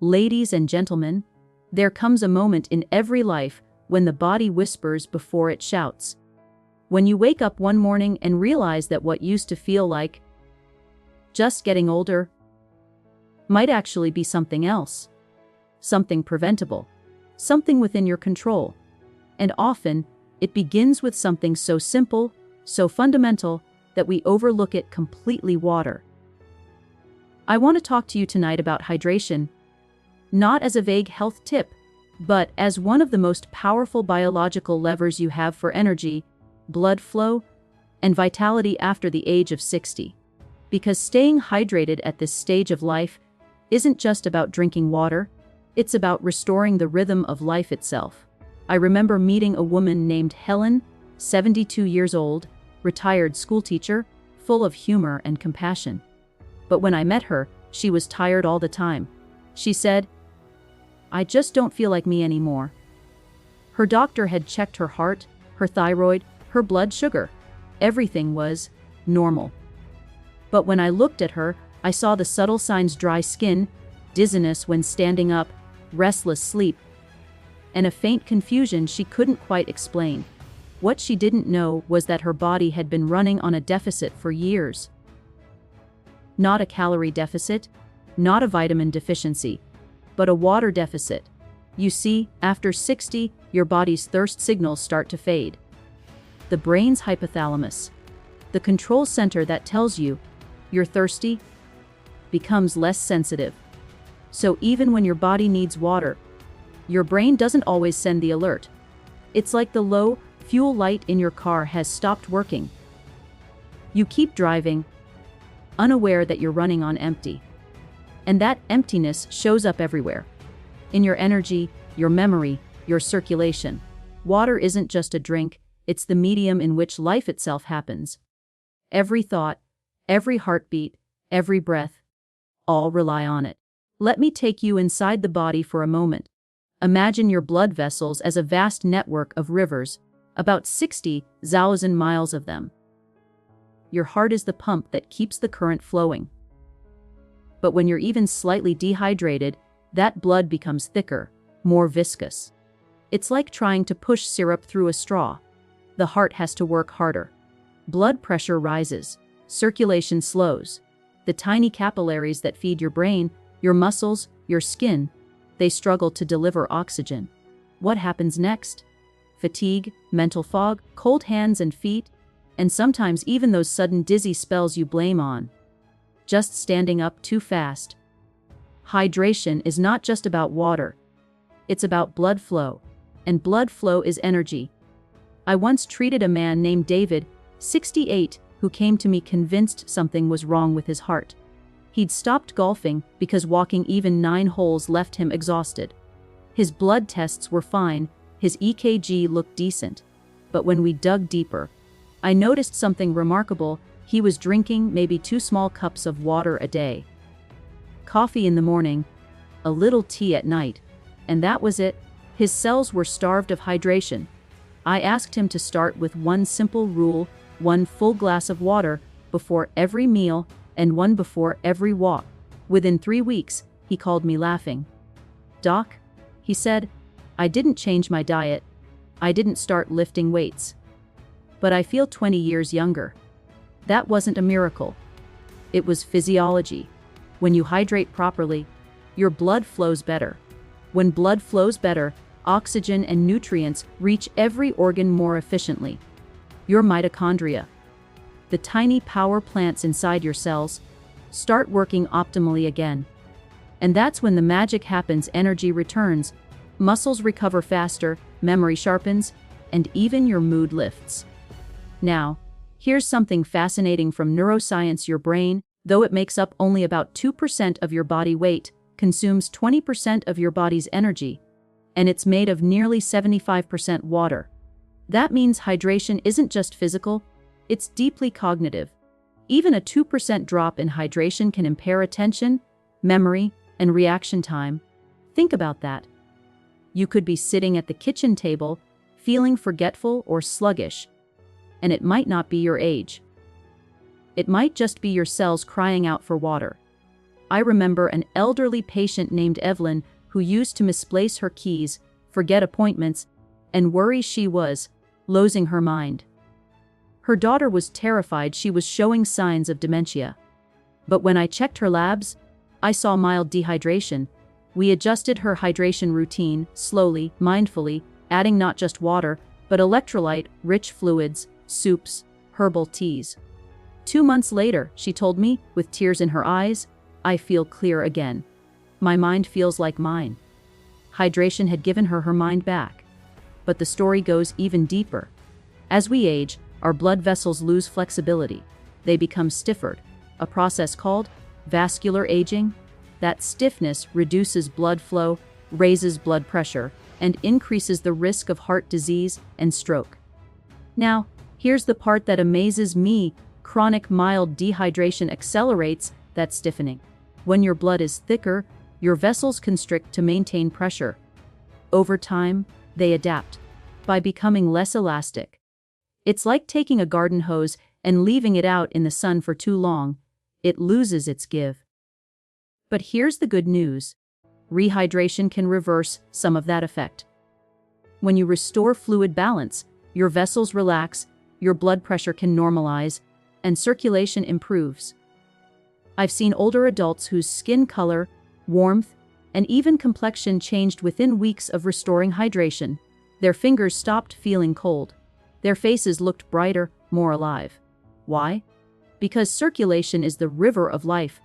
Ladies and gentlemen, there comes a moment in every life when the body whispers before it shouts. When you wake up one morning and realize that what used to feel like just getting older might actually be something else, something preventable, something within your control. And often, it begins with something so simple, so fundamental, that we overlook it completely: water. I want to talk to you tonight about hydration, not as a vague health tip, but as one of the most powerful biological levers you have for energy, blood flow, and vitality after the age of 60. Because staying hydrated at this stage of life isn't just about drinking water, it's about restoring the rhythm of life itself. I remember meeting a woman named Helen, 72 years old, retired schoolteacher, full of humor and compassion. But when I met her, she was tired all the time. She said, "I just don't feel like me anymore." Her doctor had checked her heart, her thyroid, her blood sugar. Everything was normal. But when I looked at her, I saw the subtle signs: dry skin, dizziness when standing up, restless sleep, and a faint confusion she couldn't quite explain. What she didn't know was that her body had been running on a deficit for years. Not a calorie deficit, not a vitamin deficiency, but a water deficit. You see, after 60, your body's thirst signals start to fade. The brain's hypothalamus, the control center that tells you you're thirsty, becomes less sensitive. So even when your body needs water, your brain doesn't always send the alert. It's like the low fuel light in your car has stopped working. You keep driving, unaware that you're running on empty. And that emptiness shows up everywhere. In your energy, your memory, your circulation. Water isn't just a drink, it's the medium in which life itself happens. Every thought, every heartbeat, every breath, all rely on it. Let me take you inside the body for a moment. Imagine your blood vessels as a vast network of rivers, about 60,000 miles of them. Your heart is the pump that keeps the current flowing. But when you're even slightly dehydrated, that blood becomes thicker, more viscous. It's like trying to push syrup through a straw. The heart has to work harder. Blood pressure rises, circulation slows. The tiny capillaries that feed your brain, your muscles, your skin, they struggle to deliver oxygen. What happens next? Fatigue, mental fog, cold hands and feet, and sometimes even those sudden dizzy spells you blame on just standing up too fast. Hydration is not just about water. It's about blood flow. And blood flow is energy. I once treated a man named David, 68, who came to me convinced something was wrong with his heart. He'd stopped golfing because walking even 9 holes left him exhausted. His blood tests were fine, his EKG looked decent. But when we dug deeper, I noticed something remarkable. He was drinking maybe 2 small cups of water a day. Coffee in the morning, a little tea at night, and that was it. His cells were starved of hydration. I asked him to start with one simple rule: 1 full glass of water before every meal and 1 before every walk. Within 3 weeks, he called me laughing. "Doc," he said, "I didn't change my diet. I didn't start lifting weights. But I feel 20 years younger." That wasn't a miracle. It was physiology. When you hydrate properly, your blood flows better. When blood flows better, oxygen and nutrients reach every organ more efficiently. Your mitochondria, the tiny power plants inside your cells, start working optimally again. And that's when the magic happens: energy returns, muscles recover faster, memory sharpens, and even your mood lifts. Now, here's something fascinating from neuroscience. Your brain, though it makes up only about 2% of your body weight, consumes 20% of your body's energy, and it's made of nearly 75% water. That means hydration isn't just physical, it's deeply cognitive. Even a 2% drop in hydration can impair attention, memory, and reaction time. Think about that. You could be sitting at the kitchen table, feeling forgetful or sluggish, and it might not be your age. It might just be your cells crying out for water. I remember an elderly patient named Evelyn who used to misplace her keys, forget appointments, and worry she was losing her mind. Her daughter was terrified she was showing signs of dementia. But when I checked her labs, I saw mild dehydration. We adjusted her hydration routine, slowly, mindfully, adding not just water, but electrolyte-rich fluids, soups, herbal teas. 2 months later, she told me, with tears in her eyes, "I feel clear again. My mind feels like mine." Hydration had given her her mind back. But the story goes even deeper. As we age, our blood vessels lose flexibility. They become stiffer, a process called vascular aging. That stiffness reduces blood flow, raises blood pressure, and increases the risk of heart disease and stroke. Now, here's the part that amazes me. Chronic mild dehydration accelerates that stiffening. When your blood is thicker, your vessels constrict to maintain pressure. Over time, they adapt by becoming less elastic. It's like taking a garden hose and leaving it out in the sun for too long. It loses its give. But here's the good news. Rehydration can reverse some of that effect. When you restore fluid balance, your vessels relax, your blood pressure can normalize, and circulation improves. I've seen older adults whose skin color, warmth, and even complexion changed within weeks of restoring hydration. Their fingers stopped feeling cold. Their faces looked brighter, more alive. Why? Because circulation is the river of life,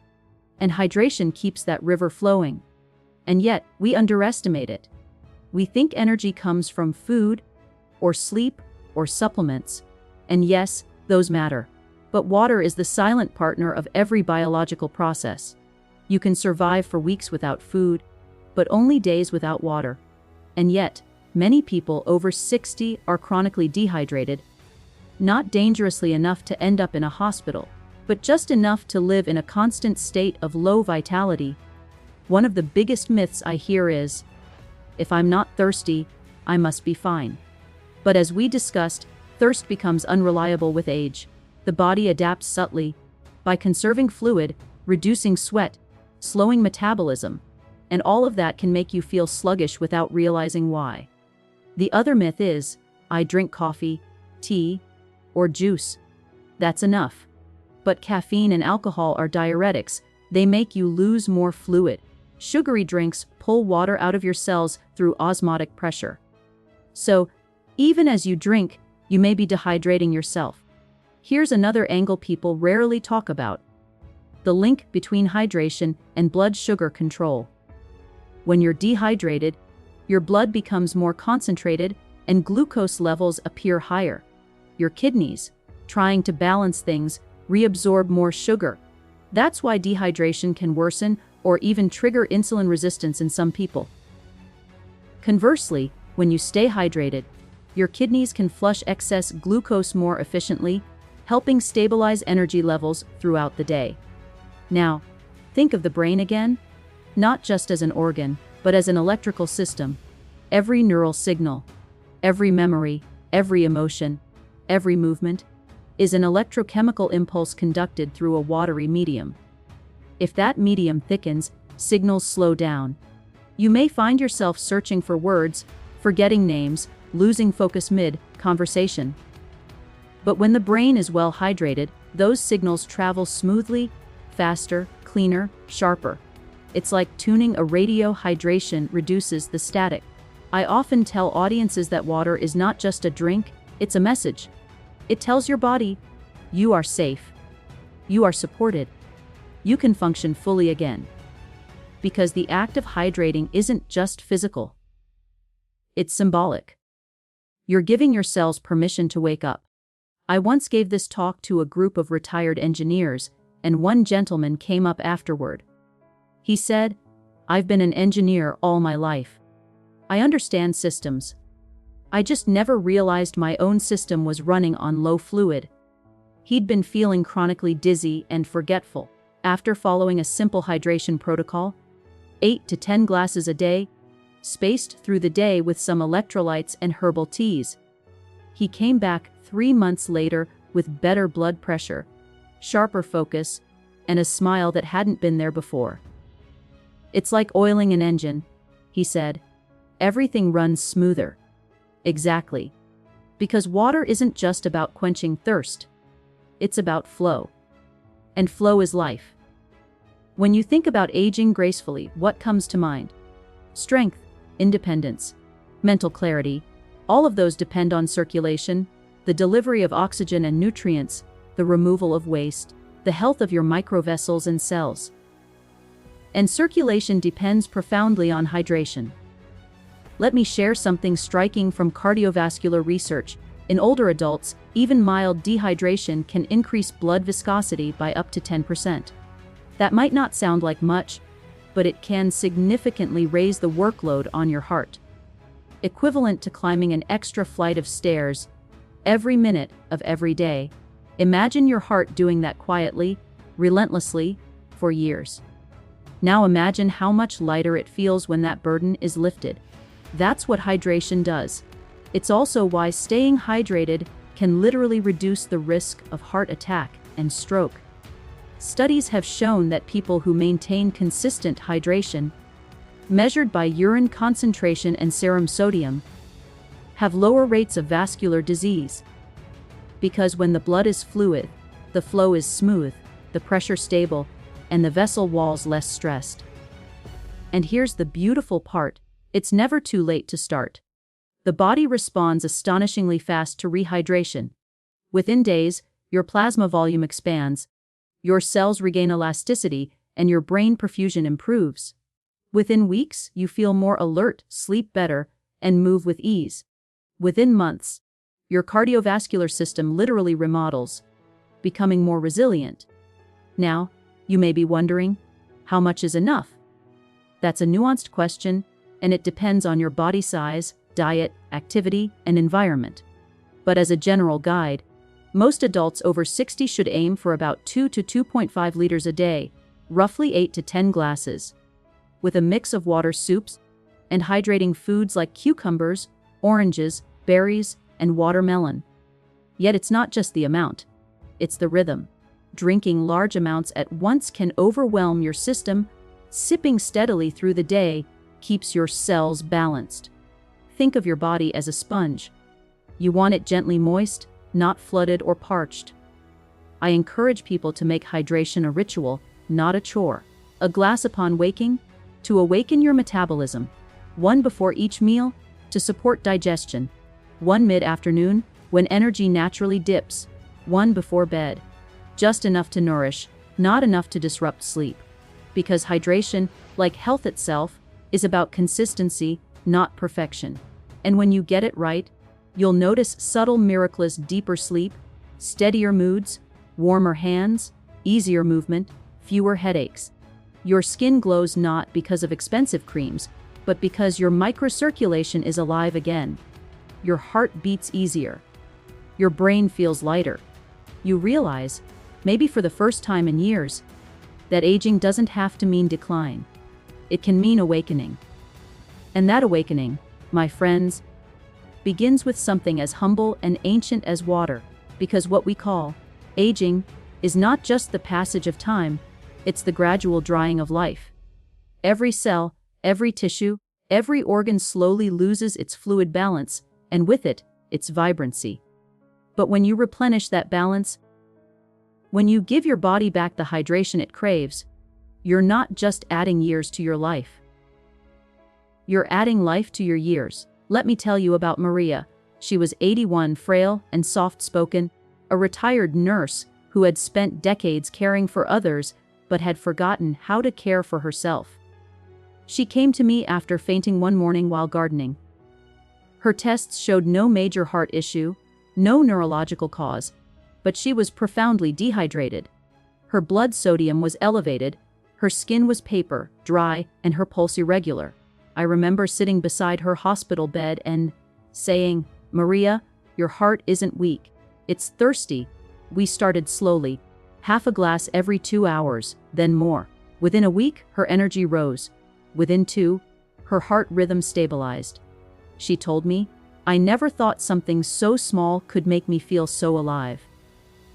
and hydration keeps that river flowing. And yet, we underestimate it. We think energy comes from food, or sleep, or supplements. And yes, those matter. But water is the silent partner of every biological process. You can survive for weeks without food, but only days without water. And yet, many people over 60 are chronically dehydrated, not dangerously enough to end up in a hospital, but just enough to live in a constant state of low vitality. One of the biggest myths I hear is, if I'm not thirsty, I must be fine. But as we discussed, thirst becomes unreliable with age. The body adapts subtly by conserving fluid, reducing sweat, slowing metabolism, and all of that can make you feel sluggish without realizing why. The other myth is, I drink coffee, tea, or juice. That's enough. But caffeine and alcohol are diuretics. They make you lose more fluid. Sugary drinks pull water out of your cells through osmotic pressure. So, even as you drink, you may be dehydrating yourself. Here's another angle people rarely talk about: the link between hydration and blood sugar control. When you're dehydrated, your blood becomes more concentrated and glucose levels appear higher. Your kidneys, trying to balance things, reabsorb more sugar. That's why dehydration can worsen or even trigger insulin resistance in some people. Conversely, when you stay hydrated, your kidneys can flush excess glucose more efficiently, helping stabilize energy levels throughout the day. Now, think of the brain again, not just as an organ, but as an electrical system. Every neural signal, every memory, every emotion, every movement is an electrochemical impulse conducted through a watery medium. If that medium thickens, signals slow down. You may find yourself searching for words, forgetting names, losing focus mid-conversation. But when the brain is well hydrated, those signals travel smoothly, faster, cleaner, sharper. It's like tuning a radio. Hydration reduces the static. I often tell audiences that water is not just a drink, it's a message. It tells your body, you are safe. You are supported. You can function fully again. Because the act of hydrating isn't just physical. It's symbolic. You're giving your cells permission to wake up. I once gave this talk to a group of retired engineers, and one gentleman came up afterward. He said, "I've been an engineer all my life. I understand systems. I just never realized my own system was running on low fluid." He'd been feeling chronically dizzy and forgetful. After following a simple hydration protocol, 8 to 10 glasses a day, spaced through the day with some electrolytes and herbal teas, he came back 3 months later with better blood pressure, sharper focus, and a smile that hadn't been there before. "It's like oiling an engine," he said. "Everything runs smoother." Exactly. Because water isn't just about quenching thirst. It's about flow. And flow is life. When you think about aging gracefully, what comes to mind? Strength, independence, mental clarity, all of those depend on circulation, the delivery of oxygen and nutrients, the removal of waste, the health of your microvessels and cells. And circulation depends profoundly on hydration. Let me share something striking from cardiovascular research. In older adults, even mild dehydration can increase blood viscosity by up to 10%. That might not sound like much, but it can significantly raise the workload on your heart. Equivalent to climbing an extra flight of stairs every minute of every day. Imagine your heart doing that quietly, relentlessly, for years. Now imagine how much lighter it feels when that burden is lifted. That's what hydration does. It's also why staying hydrated can literally reduce the risk of heart attack and stroke. Studies have shown that people who maintain consistent hydration, measured by urine concentration and serum sodium, have lower rates of vascular disease. Because when the blood is fluid, the flow is smooth, the pressure stable, and the vessel walls less stressed. And here's the beautiful part, it's never too late to start. The body responds astonishingly fast to rehydration. Within days, your plasma volume expands, your cells regain elasticity, and your brain perfusion improves. Within weeks, you feel more alert, sleep better, and move with ease. Within months, your cardiovascular system literally remodels, becoming more resilient. Now, you may be wondering, how much is enough? That's a nuanced question, and it depends on your body size, diet, activity, and environment. But as a general guide, most adults over 60 should aim for about 2 to 2.5 liters a day, roughly 8 to 10 glasses, with a mix of water, soups, and hydrating foods like cucumbers, oranges, berries, and watermelon. Yet it's not just the amount, it's the rhythm. Drinking large amounts at once can overwhelm your system. Sipping steadily through the day keeps your cells balanced. Think of your body as a sponge. You want it gently moist, not flooded or parched. I encourage people to make hydration a ritual, not a chore. A glass upon waking, to awaken your metabolism. One before each meal, to support digestion. One mid-afternoon, when energy naturally dips. One before bed. Just enough to nourish, not enough to disrupt sleep. Because hydration, like health itself, is about consistency, not perfection. And when you get it right, you'll notice subtle miraculous deeper sleep, steadier moods, warmer hands, easier movement, fewer headaches. Your skin glows not because of expensive creams, but because your microcirculation is alive again. Your heart beats easier. Your brain feels lighter. You realize, maybe for the first time in years, that aging doesn't have to mean decline. It can mean awakening. And that awakening, my friends, begins with something as humble and ancient as water, because what we call aging is not just the passage of time, it's the gradual drying of life. Every cell, every tissue, every organ slowly loses its fluid balance, and with it, its vibrancy. But when you replenish that balance, when you give your body back the hydration it craves, you're not just adding years to your life. You're adding life to your years. Let me tell you about Maria. She was 81, frail and soft-spoken, a retired nurse who had spent decades caring for others but had forgotten how to care for herself. She came to me after fainting one morning while gardening. Her tests showed no major heart issue, no neurological cause, but she was profoundly dehydrated. Her blood sodium was elevated, her skin was paper, dry, and her pulse irregular. I remember sitting beside her hospital bed and saying, "Maria, your heart isn't weak, it's thirsty." We started slowly, half a glass every 2 hours, then more. Within a week, her energy rose. Within 2, her heart rhythm stabilized. She told me, "I never thought something so small could make me feel so alive."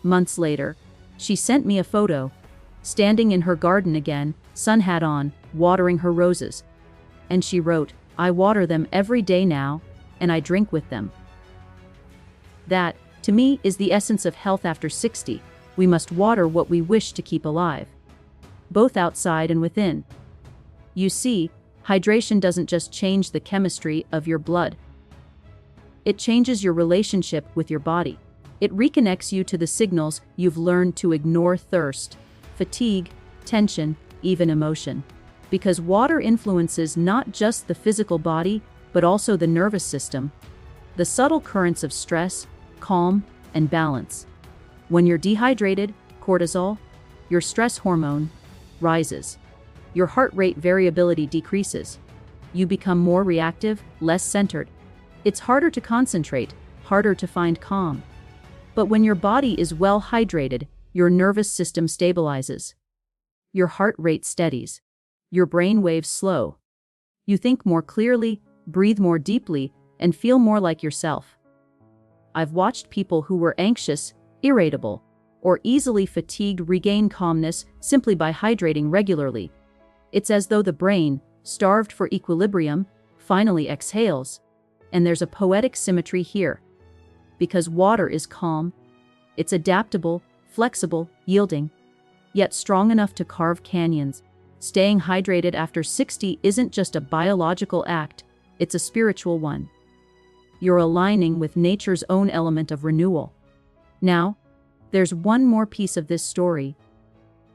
Months later, she sent me a photo. standing in her garden again, sun hat on, watering her roses. And she wrote, "I water them every day now, and I drink with them." That, to me, is the essence of health after 60. We must water what we wish to keep alive, both outside and within. You see, hydration doesn't just change the chemistry of your blood. It changes your relationship with your body. It reconnects you to the signals you've learned to ignore: thirst, fatigue, tension, even emotion. Because water influences not just the physical body, but also the nervous system, the subtle currents of stress, calm, and balance. When you're dehydrated, cortisol, your stress hormone, rises. Your heart rate variability decreases. You become more reactive, less centered. It's harder to concentrate, harder to find calm. But when your body is well hydrated, your nervous system stabilizes. Your heart rate steadies. Your brain waves slow. You think more clearly, breathe more deeply, and feel more like yourself. I've watched people who were anxious, irritable, or easily fatigued regain calmness simply by hydrating regularly. It's as though the brain, starved for equilibrium, finally exhales. And there's a poetic symmetry here. Because water is calm, it's adaptable, flexible, yielding, yet strong enough to carve canyons. Staying hydrated after 60 isn't just a biological act, it's a spiritual one. You're aligning with nature's own element of renewal. Now, there's one more piece of this story.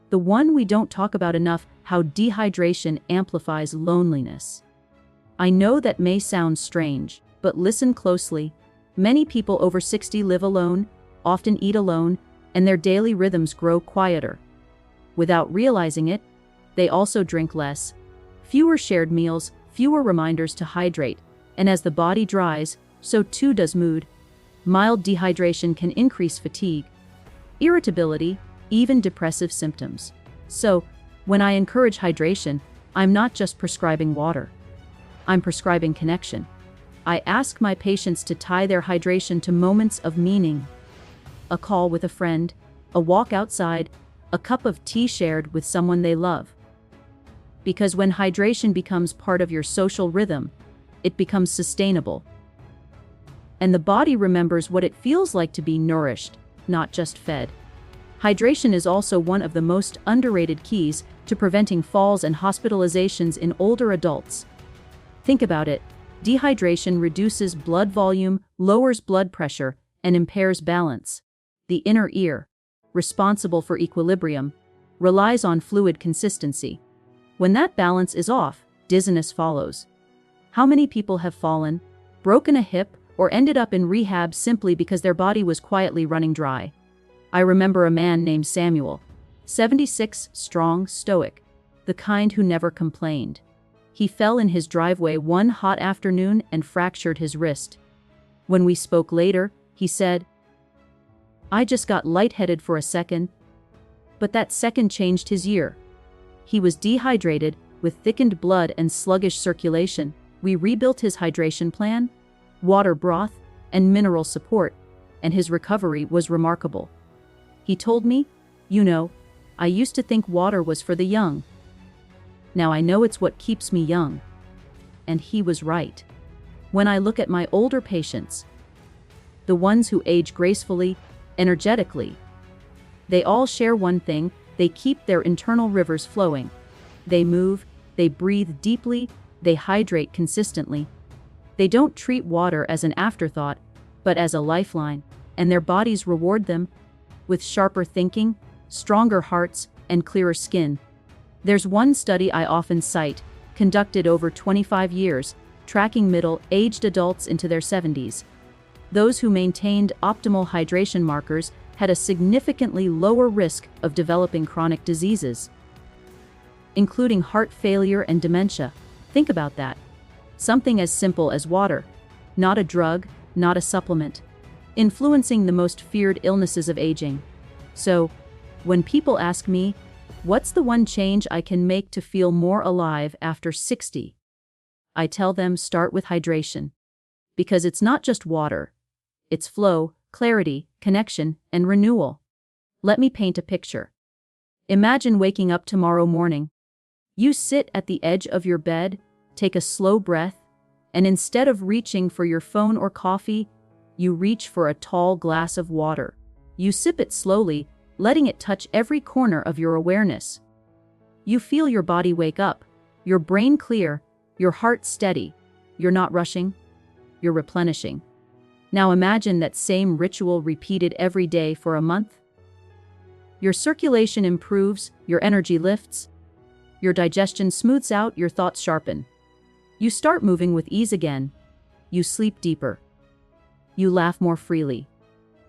The one we don't talk about enough: how dehydration amplifies loneliness. I know that may sound strange, but listen closely. Many people over 60 live alone, often eat alone, and their daily rhythms grow quieter. Without realizing it, they also drink less. Fewer shared meals, fewer reminders to hydrate, and as the body dries, so too does mood. Mild dehydration can increase fatigue, irritability, even depressive symptoms. So, when I encourage hydration, I'm not just prescribing water. I'm prescribing connection. I ask my patients to tie their hydration to moments of meaning. A call with a friend, a walk outside, a cup of tea shared with someone they love. Because when hydration becomes part of your social rhythm, it becomes sustainable. And the body remembers what it feels like to be nourished, not just fed. Hydration is also one of the most underrated keys to preventing falls and hospitalizations in older adults. Think about it. Dehydration reduces blood volume, lowers blood pressure, and impairs balance. The inner ear, responsible for equilibrium, relies on fluid consistency. When that balance is off, dizziness follows. How many people have fallen, broken a hip, or ended up in rehab simply because their body was quietly running dry? I remember a man named Samuel, 76, strong, stoic, the kind who never complained. He fell in his driveway one hot afternoon and fractured his wrist. When we spoke later, he said, "I just got lightheaded for a second." But that second changed his year. He was dehydrated, with thickened blood and sluggish circulation. We rebuilt his hydration plan, water broth, and mineral support, and his recovery was remarkable. He told me, I used to think water was for the young. Now I know it's what keeps me young." And he was right. When I look at my older patients, the ones who age gracefully, energetically, they all share one thing: they keep their internal rivers flowing. They move, they breathe deeply, they hydrate consistently. They don't treat water as an afterthought, but as a lifeline, and their bodies reward them with sharper thinking, stronger hearts, and clearer skin. There's one study I often cite, conducted over 25 years, tracking middle-aged adults into their 70s. Those who maintained optimal hydration markers had a significantly lower risk of developing chronic diseases, including heart failure and dementia. Think about that. Something as simple as water, not a drug, not a supplement, influencing the most feared illnesses of aging. So, when people ask me, what's the one change I can make to feel more alive after 60? I tell them, start with hydration. Because it's not just water. It's flow, clarity, connection, and renewal. Let me paint a picture. Imagine waking up tomorrow morning. You sit at the edge of your bed, take a slow breath, and instead of reaching for your phone or coffee, you reach for a tall glass of water. You sip it slowly, letting it touch every corner of your awareness. You feel your body wake up, your brain clear, your heart steady. You're not rushing, you're replenishing. Now imagine that same ritual repeated every day for a month. Your circulation improves, your energy lifts, your digestion smooths out, your thoughts sharpen. You start moving with ease again. You sleep deeper. You laugh more freely.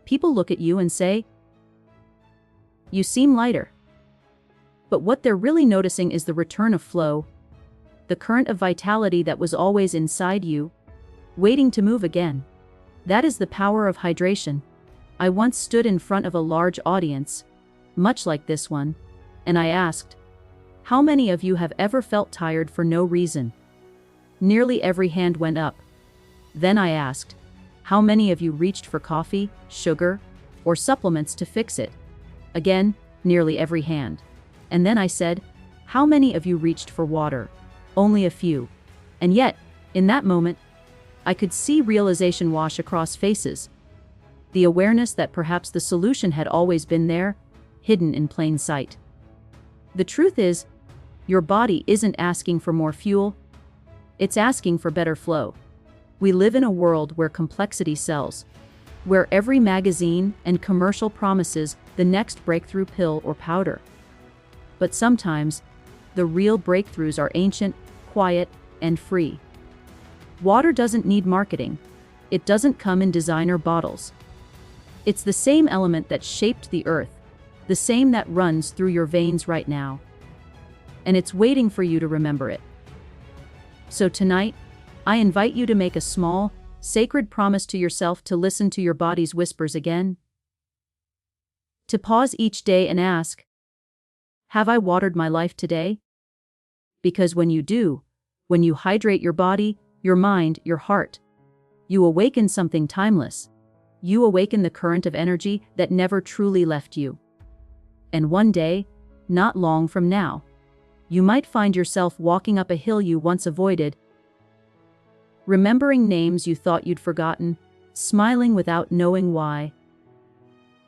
People look at you and say, "You seem lighter." But what they're really noticing is the return of flow, the current of vitality that was always inside you, waiting to move again. That is the power of hydration. I once stood in front of a large audience, much like this one, and I asked, "How many of you have ever felt tired for no reason?" Nearly every hand went up. Then I asked, "How many of you reached for coffee, sugar, or supplements to fix it?" Again, nearly every hand. And then I said, "How many of you reached for water?" Only a few. And yet, in that moment, I could see realization wash across faces. The awareness that perhaps the solution had always been there, hidden in plain sight. The truth is, your body isn't asking for more fuel, it's asking for better flow. We live in a world where complexity sells, where every magazine and commercial promises the next breakthrough pill or powder. But sometimes, the real breakthroughs are ancient, quiet, and free. Water doesn't need marketing. It doesn't come in designer bottles. It's the same element that shaped the earth, the same that runs through your veins right now. And it's waiting for you to remember it. So tonight, I invite you to make a small, sacred promise to yourself to listen to your body's whispers again. To pause each day and ask, "Have I watered my life today?" Because when you do, when you hydrate your body, your mind, your heart, you awaken something timeless. You awaken the current of energy that never truly left you. And one day, not long from now, you might find yourself walking up a hill you once avoided, remembering names you thought you'd forgotten, smiling without knowing why.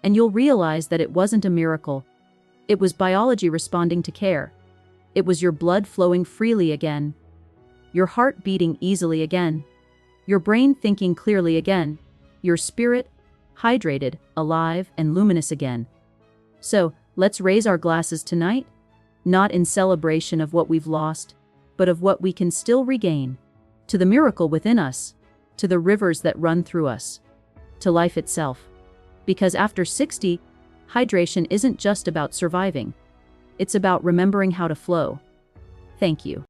And you'll realize that it wasn't a miracle. It was biology responding to care. It was your blood flowing freely again, your heart beating easily again, your brain thinking clearly again, your spirit hydrated, alive, and luminous again. So, let's raise our glasses tonight, not in celebration of what we've lost, but of what we can still regain, to the miracle within us, to the rivers that run through us, to life itself. Because after 60, hydration isn't just about surviving. It's about remembering how to flow. Thank you.